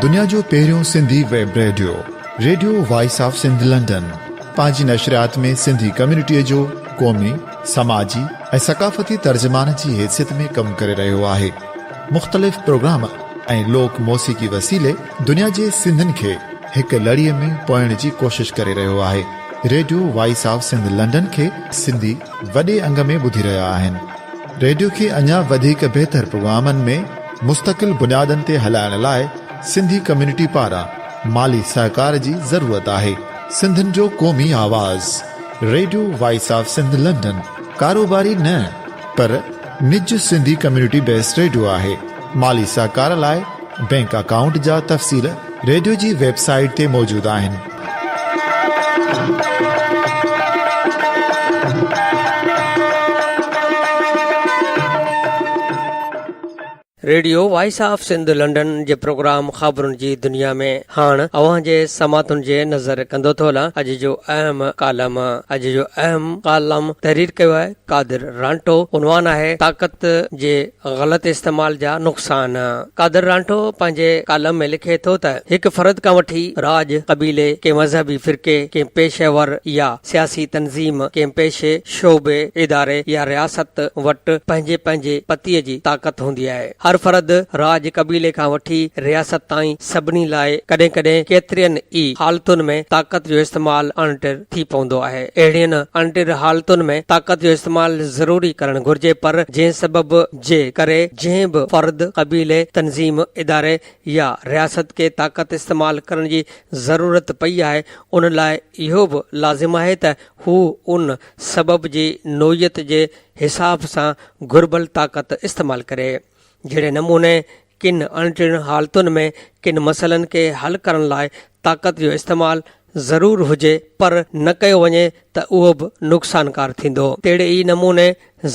दुनिया जो पहिरियों Sindhi web radio, radio voice of Sindh London, पंहिंजी नशरियात में सिंधी कम्युनिटीअ जो क़ौमी, समाजी ऐं सक़ाफ़ती तर्जुमान जी हैसियत में कमु करे रहियो आहे। मुख़्तलिफ़ प्रोग्राम ऐं लोक मौसीक़ी वसीले दुनिया जे सिंधनि खे हिकु लड़ीअ में पोइण जी कोशिश करे रहियो आहे। Radio voice of Sindh London खे सिंधी वॾे अंग में ॿुधी रहिया आहिनि। रेडियो खे अञा वधीक बहितर प्रोग्रामनि में मुस्तक़िल बुनियादनि ते हलाइण लाइ सिंधी कम्युनिटी पारां माली सहकार जी ज़रूरत आहे। सिंधनि जो क़ौमी आवाज़ radio voice of Sindh London कारोबारी न पर निज सिंधी कम्युनिटी बेस्ड रेडियो आहे। माली सहकार लाइ बैंक अकाउंट जा तफ़सील रेडियो जी वेबसाइट ते मौजूदु आहिनि। Radio voice of Sindh London जे प्रोग्राम ख़बरुनि जी दुनिया में हाणे अव्हां जे समातुनि जे नज़र कंदो थो हलां। अॼु जो अहम कालम तहरीर कयो आहे कादिर रांटो। उनवान आहे ताक़त जे ग़लत इस्तेमाल जा नुक़सान। कादिर रांटो पंहिंजे कालम में लिखे थो त हिकु फ़र्द खां वठी राज, कबीले, के मज़हबी फ़िरके, के पेशेवर या सियासी तंज़ीम, के पेशे, शोबे, इदारे या रियासत वटि पंहिंजे पंहिंजे पतीअ जी ताक़त हूंदी आहे। हर फ़र्द राज, कबीले खां वठी रियासत ताईं सभिनी लाइ कॾहिं कॾहिं केतिरनि ई हालतुनि में ताक़त जो इस्तेमाल अणटिर थी पवंदो आहे। अहिड़ियुनि अणटिर हालतुनि में ताक़त जो इस्तेमाल ज़रूरी करणु घुर्जे, पर जंहिं सबब जे करे जंहिं बि फ़र्द, कबीले, तंज़ीम, इदारे या रियासत खे ताक़त इस्तेमाल करण जी ज़रूरत पई आहे, उन लाइ इहो बि लाज़िम आहे त हू उन सबब जी नोयत जे हिसाब सां घुर्बल ताक़त इस्तेमाल करे। जहिड़े नमूने किन अणटिर हालतुनि में किन मसइलनि खे हल करण लाइ ताक़त जो इस्तेमाल ज़रूर हुजे पर न कयो वञे त उहो बि नुक़सानकार थींदो, तहिड़े ई नमूने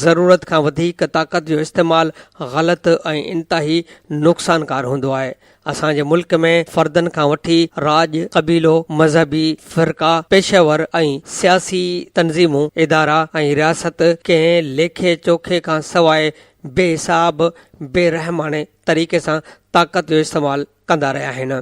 ज़रूरत खां वधीक ताक़त जो इस्तेमाल ग़लति ऐं इंतिहाई नुक़सानकार हूंदो आहे। असांजे मुल्क में फ़र्दनि खां वठी राज, कबीलो, मज़हबी फ़िरका, पेशेवर ऐं सियासी तंज़ीमूं, इदारा ऐं रियासत कंहिं लेखे चोखे खां सवाइ बेहिसाब बेरहमाने तरीक़े सां ताक़त जो इस्तेमाल कंदा रहिया आहिनि।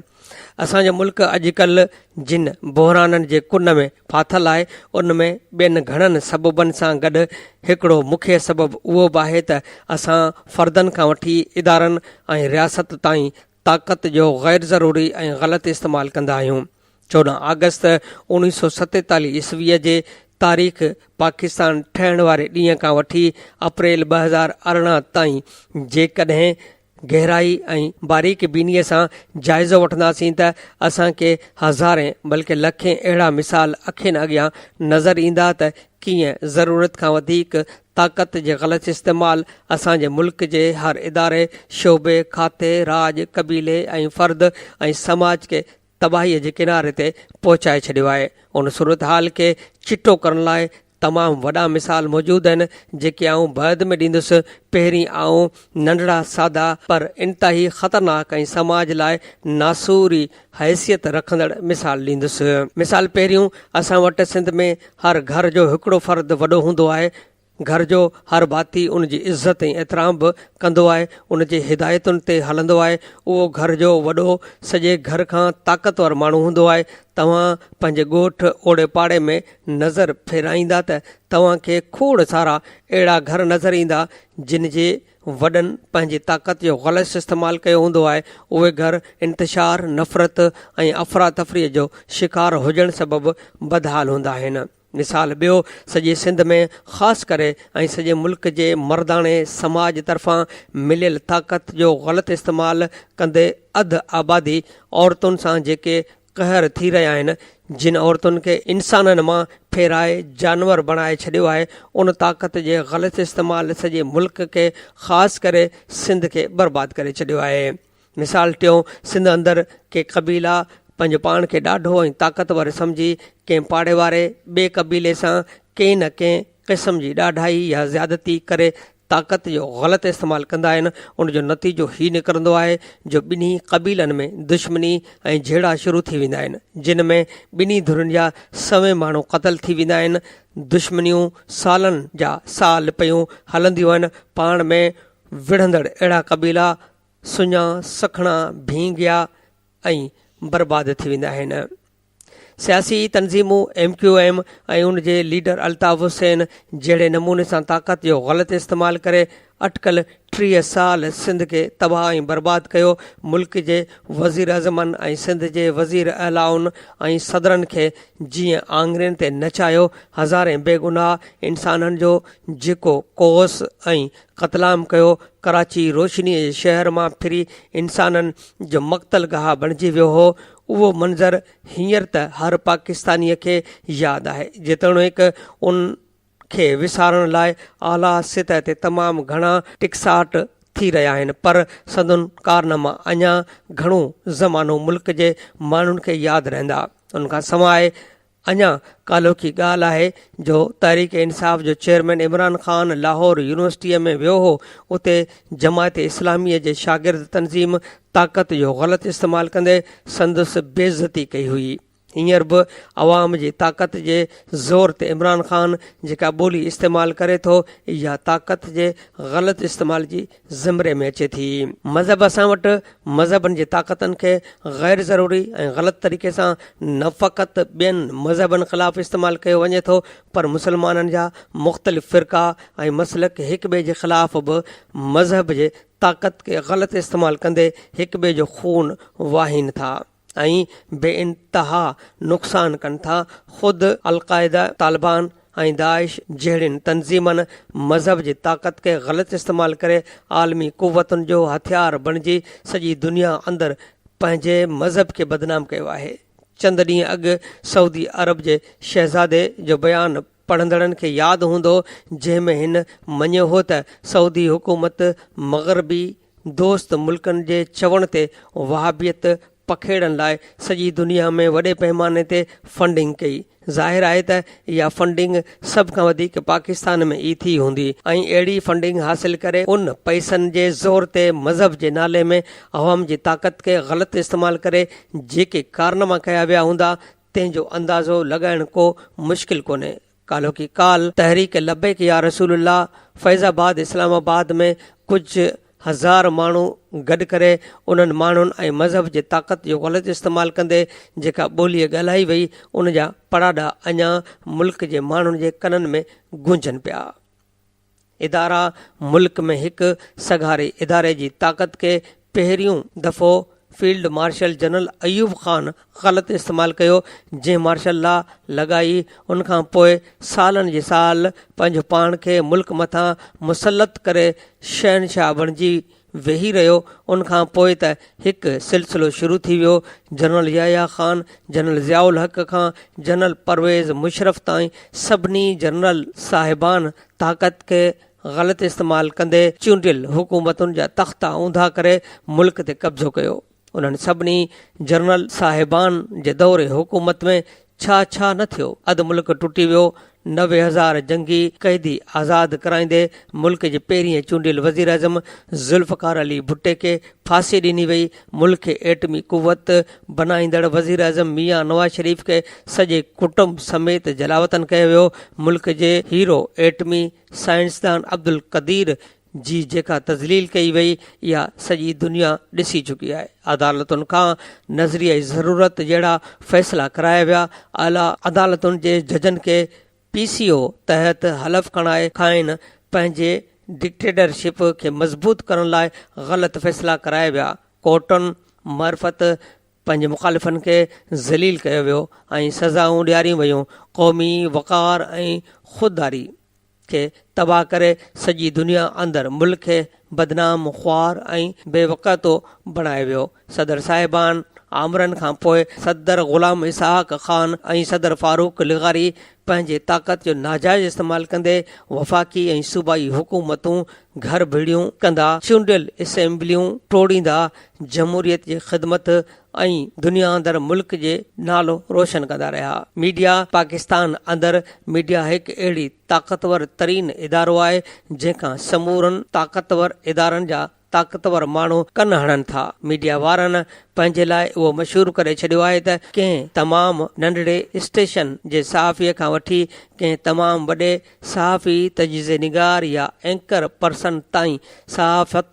असांजो मुल्क अॼुकल्ह जिन बहराननि जे कुन में फाथल आहे, उन में ॿियनि घणनि सबबनि सां गॾु हिकिड़ो मुख्य सबबु उहो बि आहे त असां फ़र्दनि खां वठी इदारनि ऐं रियासत ताईं ताक़त जो गैर ज़रूरी ऐं ग़लति इस्तेमालु कंदा आहियूं। 14 अगस्त 1947 ईस्वीअ जे तारीख़ पाकिस्तान ठहिण वारे ॾींहं खां वठी अप्रैल 2018 ताईं जेकॾहिं गहराई ऐं बारीक बीनीअ सां जाइज़ो वठंदासीं त असांखे हज़ारे बल्कि लखे अहिड़ा मिसाल अखियुनि अॻियां नज़र ईंदा त कीअं ज़रूरत खां वधीक ताक़त जे ग़लति इस्तेमाल असांजे मुल्क जे हर इदारे, शोबे, खाते, राज, कबीले ऐं फ़र्द ऐं समाज खे तबाहीअ जे किनारे ते पहुचाए छॾियो आहे। उन सूरत हाल खे चिटो करण लाइ तमामु वॾा मिसाल मौजूदु आहिनि जेके आऊं बैदि में ॾींदुसि। पहिरीं आऊं नंढड़ा सादा पर इंतिहाई ख़तरनाक ऐं समाज लाइ नासूरी हैसियत रखंदड़ मिसाल ॾींदुसि। मिसाल पहिरियों, असां वटि सिंध में हर घर जो हिकिड़ो फ़र्द वॾो हूंदो आहे। घर जो हर भाती उन जी इज़त ऐं एतिराम बि कंदो आहे, उन जे हिदायतुनि ते हलंदो आहे। उहो घर जो वॾो सॼे घर खां ताक़तवर माण्हू हूंदो आहे। तव्हां पंहिंजे ॻोठ ओड़े पाड़े में नज़र फेराईंदा त तव्हांखे खोड़ सारा अहिड़ा घर नज़र ईंदा जिन जे वॾनि पंहिंजी ताक़त जो ग़लति इस्तेमालु कयो हूंदो आहे। उहे घर इंतिशार, नफ़रत ऐं अफ़रा तफ़रीअ जो शिकार हुजण सबबि बदहाल हूंदा आहिनि। मिसाल ॿियो, सॼे सिंध में ख़ासि करे ऐं सॼे मुल्क जे मर्दाणे समाज तरफ़ां मिलियल ताक़त जो ग़लति इस्तेमालु कंदे अधु आबादी औरतुनि सां जेके कहर थी रहिया आहिनि, जिन औरतुनि खे इंसाननि मां फेराए जानवर बणाए छॾियो आहे, उन ताक़त जे ग़लति इस्तेमालु सॼे मुल्क खे ख़ासि करे सिंध खे बर्बादु करे छॾियो आहे। मिसाल टियों, सिंध अंदरि के क़बीला पंहिंजो पाण खे ॾाढो ऐं ताक़तवर सम्झी कंहिं पाड़े वारे ॿिए क़बीले सां कंहिं न कंहिं क़िस्म जी ॾाढाई या ज़्यादती करे ताक़त जो ग़लति इस्तेमालु कंदा आहिनि, उनजो नतीजो ही निकिरंदो आहे जो ॿिन्ही क़बीलनि में दुश्मनी ऐं झेड़ा शुरू थी वेंदा आहिनि, जिन में ॿिन्ही धुरनि जा सवे माण्हू क़तल थी वेंदा आहिनि। दुश्मनियूं सालनि जा साल पियूं हलंदियूं आहिनि। पाण में विढ़ंदड़ अहिड़ा क़बीला सुञा सखणा भींगिया ऐं बर्बाद थी वेंदा आहिनि। सियासी तंज़ीमूं MQM ऐं उन जे लीडर अल्ताफ़ हुसैन जहिड़े नमूने सां ताक़त जो ग़लति इस्तेमालु करे अटकल 30 साल सिंध खे तबाह ऐं बर्बाद कयो। मुल्क जे वज़ीर अज़मनि ऐं सिंध जे वज़ीर अलाउनि ऐं सदरनि खे जीअं आङिरियुनि ते नचायो। हज़ारे बेगुनाह इंसाननि जो जेको कोस ऐं क़तलाम कयो। कराची रोशनीअ जे शहर मां फिरी इंसाननि जो मक़तल गाह बणिजी वियो हो। उहो मंज़र हींअर त हर पाकिस्तानीअ खे यादि आहे, जेतोणीकि उन खे विसारण लाइ आला सतह ते तमामु घणा टिकसाट थी रहिया आहिनि, पर संदुनि कारनामा अञा घणो ज़मानो मुल्क जे माण्हुनि खे यादि रहंदा। उनखां सवाइ अञा कालोकी ॻाल्हि आहे जो तहरीक इंसाफ़ जो चेयरमैन इमरान ख़ान लाहौर यूनिवर्सिटीअ में वियो हो। उते जमायत इस्लामीअ जे शागिर्द तंज़ीम ताक़त जो ग़लति इस्तेमालु कंदे संदसि बेइज़ती कई हुई। हींअर बि अवाम जी ताक़त जे ज़ोर ते इमरान ख़ान जेका ॿोली इस्तेमालु करे थो, इहा ताक़त जे ग़लति इस्तेमाल जी ज़िमरे में अचे थी। मज़हब असां वटि मज़हबनि जी ताक़तनि खे ग़ैर ज़रूरी ऐं ग़लति तरीक़े सां न फ़क़ति ॿियनि मज़हबनि ख़िलाफ़ु इस्तेमालु कयो वञे थो, पर मुस्लमाननि जा मुख़्तलिफ़ फ़िरक़ा ऐं मसलक हिक ॿिए जे ख़िलाफ़ बि मज़हब जे ताक़त खे ग़लति इस्तेमालु कंदे हिक ॿिए जो खून वाहीनि था ऐं बेइंतहा नुक़सान कनि था। ख़ुदि अलक़ाइदा, तालिबान ऐं दाइश जहिड़ियुनि तंज़ीमनि मज़हब जी ताक़त खे ग़लति इस्तेमालु करे आलमी क़ुव्वतुनि जो हथियार बणिजी सॼी दुनिया अंदरि पंहिंजे मज़हब खे बदनाम कयो आहे। चंद ॾींहं अॻु सऊदी अरब जे शहज़ादे जो बयानु पढ़ंदड़नि खे यादि हूंदो, जंहिंमें हिन मञियो हो त सऊदी हुकूमत मग़रबी दोस्त मुल्कनि जे चवण ते वहाबियत पखेड़नि लाइ सॼी दुनिया में वॾे पैमाने ते फंडिंग कई। ज़ाहिर आहे त इहा फंडिंग सभ खां वधीक पाकिस्तान में ई थी हूंदी ऐं अहिड़ी फंडिंग हासिल करे उन पैसनि जे ज़ोर ते मज़हब जे नाले में अवाम जी ताक़त खे ग़लति इस्तेमालु करे जेके कारनामा कया विया हूंदा, तंहिंजो अंदाज़ो लॻाइण को मुश्किल कोन्हे। कालोकी काल तहरीक लब्बैक या रसूलुल्लाह फैज़ाबाद इस्लामाबाद में कुझु हज़ार माण्हू गॾु करे उन्हनि माण्हुनि ऐं मज़हब जे ताक़त जो ग़लति इस्तेमालु कंदे जेका ॿोलीअ ॻाल्हाई वई, उन जा पड़ाॾा अञा मुल्क जे माण्हुनि जे कननि में गूंजनि पिया। इदारा मुल्क में हिकु सगारे इदारे जी ताक़त खे पहिरियों दफ़ो field marshal general Ayub Khan ग़लति इस्तेमालु कयो, जंहिं मार्शल लॉ लॻाई। उनखां पोइ सालनि जे साल पंहिंजो पाण खे मुल्क मथां मुसलत करे शहनशाह बणिजी वेही रहियो। उनखां पोइ त हिकु सिलसिलो शुरू थी वियो। जनरल याया ख़ान, जनरल ज़ियाउल हक़ खां जनरल परवेज़ मुशरफ ताईं सभिनी जनरल साहिबान ताक़त खे ग़लति इस्तेमालु कंदे चूंडियल हुकूमतुनि जा तख़्ता ऊंधा करे मुल्क ते कब्ज़ो कयो। उन्हनि सभिनी जनरल साहिबान जे दौरे हुकूमत में छा छा न थियो। अधु मुल्क टुटी वियो। 90,000 जंगी क़ैदी आज़ादु कराईंदे मुल्क जे पहिरीं चूंडियल वज़ीर अज़म ज़ुल्फ़कार अली भुट्टे खे फांसी ॾिनी वई। मुल्क खे एटमी क़ुव्वत बनाईंदड़ वज़ीर अज़म मियां नवाज़ शरीफ़ खे सॼे कुटुंब समेत जलावतन कयो वियो। मुल्क जे हीरो एटमी साइंसदान अब्दुल क़दीर जी जेका तज़लील कई वई, इहा सॼी दुनिया ॾिसी चुकी आहे। अदालतुनि खां नज़रिया ज़रूरत जहिड़ा फ़ैसिला कराया विया। आला अदालतुनि जे जजनि खे PCO तहत हलफ़ खाइनि पंहिंजे डिक्टेटरशिप खे मज़बूत करण लाइ ग़लति फ़ैसिला कराया विया। कोर्टुनि मार्फत पंहिंजे मुख़ालिफ़नि खे ज़लील कयो वियो ऐं सज़ाऊं ॾियारियूं वयूं। क़ौमी वक़ार ऐं ख़ुददारी खे तबाह करे सॼी दुनिया अंदरि मुल्क खे बदनाम, ख़्वार ऐं बेवक़तो बणायो वियो। सदर साहिबान आमरनि खां पोइ सदर ग़ुलाम इसहाक ख़ान ऐं सदर फारूक लिगारी पंहिंजे ताक़त जो नाजाइज़ इस्तेमालु कंदे वफ़ाक़ी ऐं सूबाई हुकूमतूं घर भीड़ियूं कंदा, चूंडियल असेंबलियूं टोड़ींदा, जमहूरियत जी ख़िदमत ऐं दुनिया अंदरि मुल्क जे नालो रोशन कंदा रहिया। मीडिया पाकिस्तान अंदरि मीडिया हिकु अहिड़ी ताक़तवर तरीन इदारो आहे जंहिंखां समूरनि ताक़तवर इदारनि जा ताक़तवर माण्हू कन हणनि था। मीडिया वारनि पंहिंजे लाइ उहो मशहूरु करे छॾियो आहे त कंहिं तमामु नंढड़े स्टेशन जे सहाफ़ीअ खां वठी कंहिं तमामु वॾे सहाफ़ी तजीज़े निगार या एंकर पर्सन ताईं सहाफ़त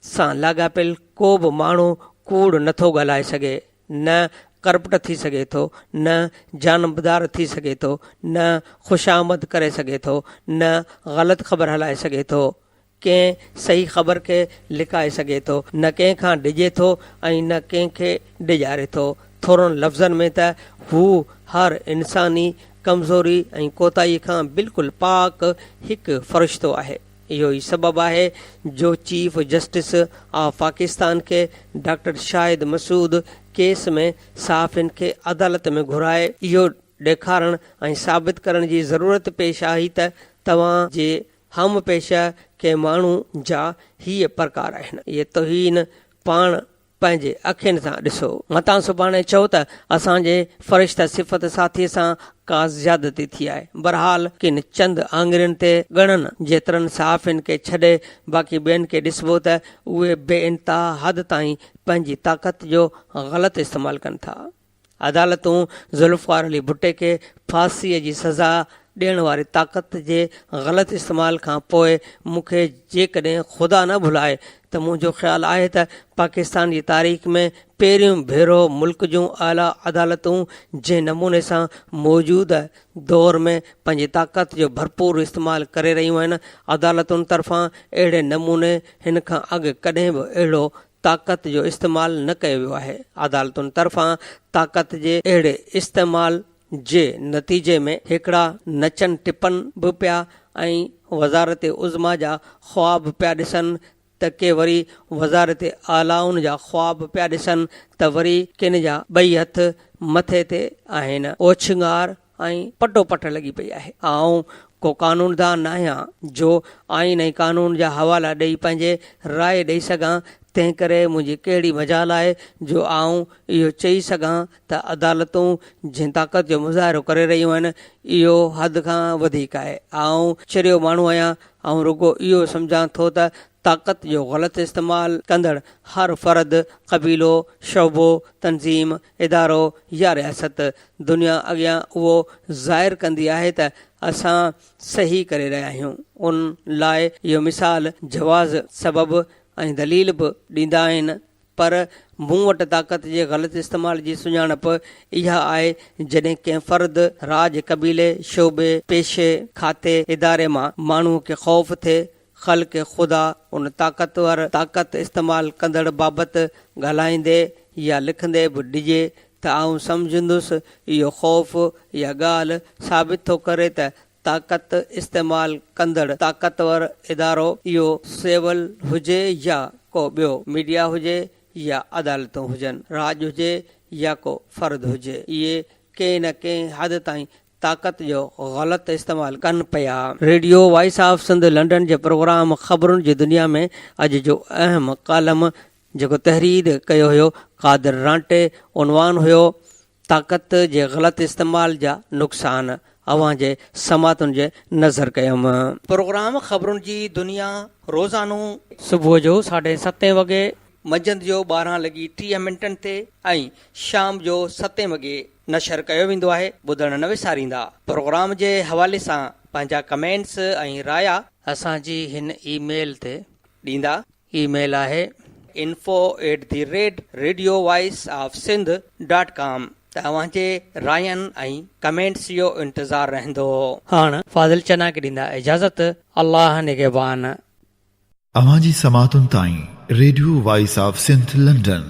सां लाॻापियल को बि माण्हू कूड़ नथो ॻाल्हाए सघे, न करप्ट थी सघे थो, न जानबदार थी सघे थो, न ख़ुशामद करे सघे थो, न ग़लति ख़बर हलाए सघे थो, कंहिं सही ख़बर खे लिकाए सघे थो, न कंहिंखां डिॼे थो ऐं न कंहिंखे डिॼारे थो। थोरनि लफ़्ज़नि में त हू हर इंसानी कमज़ोरी ऐं कोताही खां बिल्कुलु पाक हिकु फ़रिश्तो आहे। इहो ई सबबु आहे जो चीफ जस्टिस ऑफ पाकिस्तान खे डॉक्टर शाहिद मसूद केस में सहाफ़ियुनि खे अदालत में घुराए इहो ॾेखारण ऐं साबित करण जी ज़रूरत पेश आई त तव्हां जे हम पेशा के माण्हू जा हीअ प्रकार आहिनि। इहे तौहीन पाण पंहिंजे अखियुनि सां ॾिसो। मतां सुभाणे चओ त असांजे फ़रिश्ता सिफ़त साथीअ सां का ज़्यादती थी आहे। बहरहाल किन चंद आङिरियुनि ते ॻणनि जेतिरनि सहाफ़ियुनि खे छॾे बाक़ी ॿियनि खे ॾिसबो त उहे बेइंतहा हद ताईं पंहिंजी ताक़त जो ग़लति इस्तेमालु कनि था। अदालतूं ज़ुल्फ़िकार अली भुट्टे खे फांसीअ जी सज़ा ॾियण वारी ताक़त जे ग़लति इस्तेमाल खां पोइ मूंखे जेकॾहिं ख़ुदा न भुलाए त मुंहिंजो ख़्यालु आहे त पाकिस्तान जी तारीख़ में पहिरियों भेरो मुल्क जूं आला अदालतूं जंहिं नमूने सां मौजूदु दौर में पंहिंजी ताक़त जो भरपूर इस्तेमालु करे रहियूं आहिनि, अदालतुनि तरफ़ां अहिड़े नमूने हिन खां अॻु कॾहिं बि अहिड़ो ताक़त जो इस्तेमालु न कयो वियो आहे। अदालतुनि तरफ़ां ताक़त जे अहिड़े इस्तेमालु जे नतीजे में हिकिड़ा नचनि टिपनि बि पिया ऐं वज़ारत उज़मा जा ख़्वाब पिया ॾिसनि त के वरी वज़ारत आलाउनि जा ख़्वाब पिया ॾिसनि त वरी किन जा ॿई हथ मथे ते आहिनि। ओछिंगार ऐं पटो पट लॻी पई आहे। ऐं को कानूनदान न आहियां जो आइन ऐं कानून जा हवाला ॾेई पंहिंजे राय ॾेई सघां, तंहिं करे मुंहिंजी कहिड़ी मजाल आहे जो आऊं इहो चई सघां त अदालतूं जंहिं ताक़त जो मुज़ाहिरो करे रहियूं आहिनि इहो हद खां वधीक आहे। आऊं चरियो माण्हू आहियां, ऐं रुगो इहो सम्झां थो त ताक़त जो ग़लति इस्तेमालु कंदड़ हर फ़र्द, क़बीलो, शोबो, तंज़ीम, इदारो या रियासत दुनिया अॻियां उहो ज़ाहिर कंदी आहे त असां सही करे रहिया आहियूं। उन लाइ इहो मिसाल जवाज़ सबबु ऐं दलील बि ॾींदा आहिनि, पर मूं वटि ताक़त जे ग़लति इस्तेमाल जी सुञाणप इहा आहे जॾहिं कंहिं फ़र्द, राज, कबीले, शोबे, पेशे, खाते, इदारे मां माण्हूअ खे ख़ौफ़ थिए, ख़ल्क़ ख़ुदा उन ताक़तवर ताक़त इस्तेमालु कंदड़ बाबति ॻाल्हाईंदे या लिखंदे बि ॾिजे त आऊं सम्झंदुसि इहो ख़ौफ़ या ॻाल्हि साबित थो करे त ताक़त इस्तेमालु कंदड़ ताक़तवर इदारो इहो सिविल हुजे या को ॿियो, मीडिया हुजे या अदालतूं हुजनि, राज हुजे या को फ़र्द हुजे, इहे कंहिं न कंहिं हद ताईं ताक़त जो ग़लति इस्तेमालु कनि पिया। Radio voice of Sindh London जे प्रोग्राम ख़बरुनि जी दुनिया में अॼु जो अहम कालम जेको तहरीर कयो हुयो कादिर रांटे, उनवान हुयो ताक़त जे ग़लति इस्तेमाल जा नुक़सान। अवां जे समातुनि जे नज़र कयुमि। प्रोग्राम ख़बरुनि जी दुनिया रोज़ानो सुबुह जो 7:30 वॻे, मंझंदि जो 12:30 ते ऐं शाम जो 7 वॻे नशर कयो वेंदो आहे। ॿुधण न विसारींदा। प्रोग्राम जे हवाले सां पंहिंजा कमेंट्स ऐं राया असांजी हिन ईमेल ते ॾींदा। ईमेल आहे info@radiovoiceofsindh.com। तव्हांजे रायनि ऐं कमेंट्स जो इंतज़ारु रहंदो। हाणे फाज़िल चना खे ॾींदा इजाज़त। अल्लाह निगहबान। अवां जी समातुनि ताईं radio voice of Sindh London